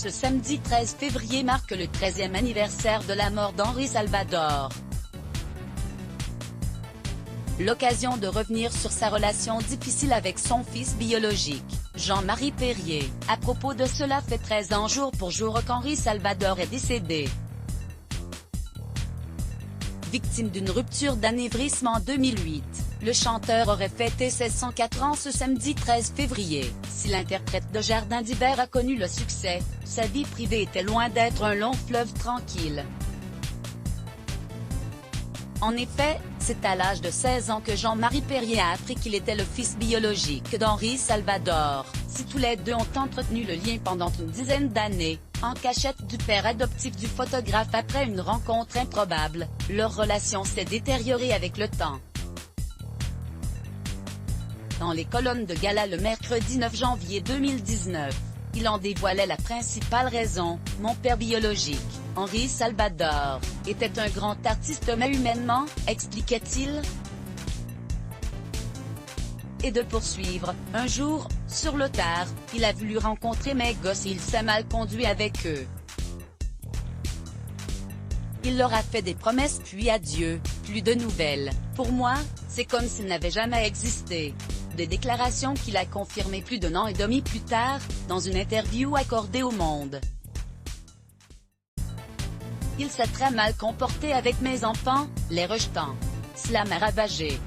Ce samedi 13 février marque le 13e anniversaire de la mort d'Henri Salvador. L'occasion de revenir sur sa relation difficile avec son fils biologique, Jean-Marie Perrier. À propos de cela fait 13 ans jour pour jour qu'Henri Salvador est décédé. Victime d'une rupture d'anévrisme en 2008, le chanteur aurait fêté ses 104 ans ce samedi 13 février. Si l'interprète de Jardin d'hiver a connu le succès, sa vie privée était loin d'être un long fleuve tranquille. En effet, c'est à l'âge de 16 ans que Jean-Marie Perrier a appris qu'il était le fils biologique d'Henri Salvador. Si tous les deux ont entretenu le lien pendant une dizaine d'années, en cachette du père adoptif du photographe après une rencontre improbable, leur relation s'est détériorée avec le temps. Dans les colonnes de Gala le mercredi 9 janvier 2019, il en dévoilait la principale raison: mon père biologique, Henri Salvador, était un grand artiste mais humainement, expliquait-il. Et de poursuivre, un jour, sur le tard, il a voulu rencontrer mes gosses et il s'est mal conduit avec eux. Il leur a fait des promesses puis adieu, plus de nouvelles. Pour moi, c'est comme s'il n'avait jamais existé. Des déclarations qu'il a confirmées plus d'un an et demi plus tard, dans une interview accordée au Monde. Il s'est très mal comporté avec mes enfants, les rejetant. Cela m'a ravagé.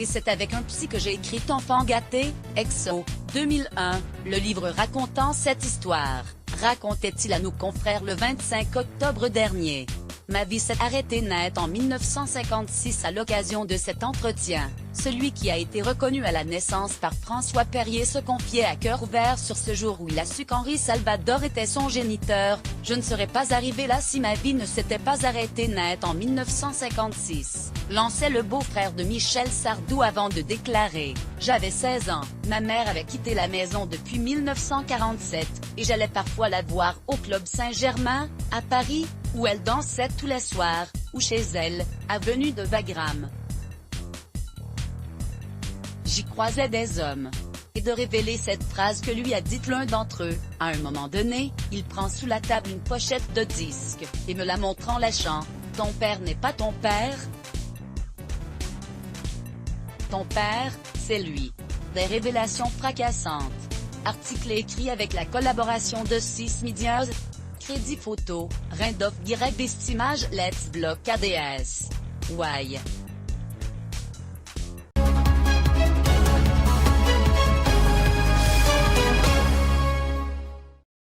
Et c'est avec un psy que j'ai écrit Enfant gâté, Exo, 2001, le livre racontant cette histoire, racontait-il à nos confrères le 25 octobre dernier. Ma vie s'est arrêtée net en 1956 à l'occasion de cet entretien. Celui qui a été reconnu à la naissance par François Perrier se confiait à cœur ouvert sur ce jour où il a su qu'Henri Salvador était son géniteur. Je ne serais pas arrivé là si ma vie ne s'était pas arrêtée net en 1956, lançait le beau-frère de Michel Sardou avant de déclarer: j'avais 16 ans, ma mère avait quitté la maison depuis 1947, et j'allais parfois la voir au Club Saint-Germain, à Paris, où elle dansait tous les soirs, ou chez elle, avenue de Wagram. J'y croisais des hommes. Et de révéler cette phrase que lui a dite l'un d'entre eux, à un moment donné, il prend sous la table une pochette de disques, et me la montre en lâchant: ton père n'est pas ton père? Ton père, c'est lui. Des révélations fracassantes. Article écrit avec la collaboration de 6 Medias. Crédit photo, Randolph Direct Bestimage Let's Block KDS. Why?